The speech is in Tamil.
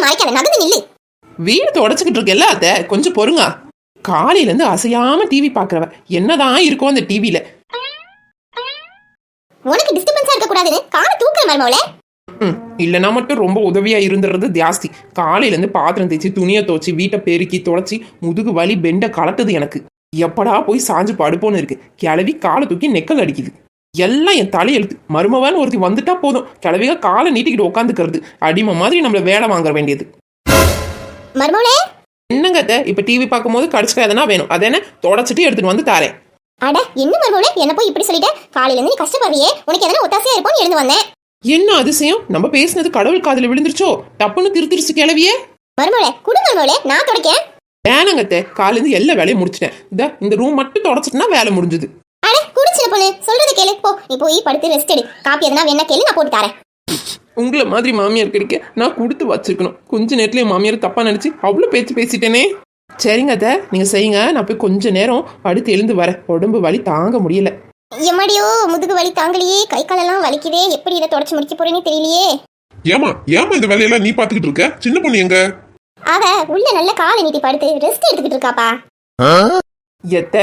மறைக்காத, நகர்ந்து நில்லு. வீடு தொடச்சுக்கிட்டு இருக்கல அத்தை, கொஞ்சம் பொறுங்க. காலையில இருந்து அசையாம டிவி பாக்குறவ என்னதான் இருக்கும் அந்த டிவில. உனக்கு டிஸ்டர்பன்ஸா இருக்க கூடாதுன்னு காலை தூக்குற மருமவளே. இல்லைன்னா மட்டும் ரொம்ப உதவியா இருந்துறது ஜாஸ்தி. காலையில இருந்து பாத்திரம் தேய்ச்சி துணியை துவச்சி வீட்டை பெருக்கி தொடச்சி முதுகு வலி பெண்டை கலட்டுது எனக்கு. எப்படா போய் சாஞ்சு படுப்போன்னு இருக்கு. கிளவி காலை தூக்கி நெக்கல் அடிக்குது. எல்லாம் என் தலையெழுத்து. மருமவன் ஒருத்தி வந்துட்டா போதும், கிளவிக காலை நீட்டிக்கிட்டு உட்காந்துக்கிறது. அடிமை மாதிரி நம்மள வேலை வாங்க வேண்டியது. மருமவளே என்னங்க அத்தை, இப்ப டிவி பார்க்கும் போது கடிச்சுக்க எதனா வேணும், அதை என்ன தொடச்சிட்டு எடுத்துட்டு வந்து தாரேன். அட என்ன மருமவளே, என்ன போய் இப்படி சொல்லிட்ட? காலையில இருந்து நீ கஷ்டப்படுறியே, உனக்கு எதனா ஒத்தாசையா இருக்கும்னு எழுந்து வந்தேன். என்ன அதிசயம், நம்ம பேசினது கடவுள் காதுல விழுந்துருச்சோ? டப்புன்னு திருத்திருச்சு கிளவியே. மருமவளே குடு மருமவளே, நான் தொடக்கேன். வேணாங்கத்தை, காலையில எல்லா வேலையும் முடிச்சிட்டேன். இந்த ரூம் மட்டும் தொடச்சிட்டுனா வேலை முடிஞ்சது. அட குடிச்சின பொண்ணு, சொல்றத கேளு. போ நீ போய் படுத்து ரெஸ்ட் எடு. காப்பி எதனா வேணா கேளு, நான் போட்டு தரேன். உங்களை மாதிரி மாமியார் கிடைக்க நான் கொடுத்து வச்சிருக்கணும். கொஞ்ச நேரத்துல என் மாமியார் தப்பா நினைச்சு அவ்வளவு பேச்சு பேசிட்டேனே. சரிங்க அத்தை, நீங்க செய்யுங்க. நான் போய் கொஞ்ச நேரம் படுத்து எழுந்து வரேன். உடம்பு வலி தாங்க முடியல. எம்மாடியோ, முதுகு வலி தாங்கலையே, கை காலெல்லாம் வலிக்குதே. எப்படி இதை தொடச்சு முடிக்க போறேன்னு தெரியலையே. ஏமா இந்த வேலையெல்லாம் நீ பாத்துக்கிட்டு இருக்க? சின்ன பொண்ணு எங்க? அவ உள்ள நல்ல காலை நீட்டி படுத்து ரெஸ்ட் எடுத்துக்கிட்டு இருக்காப்பா. எத்த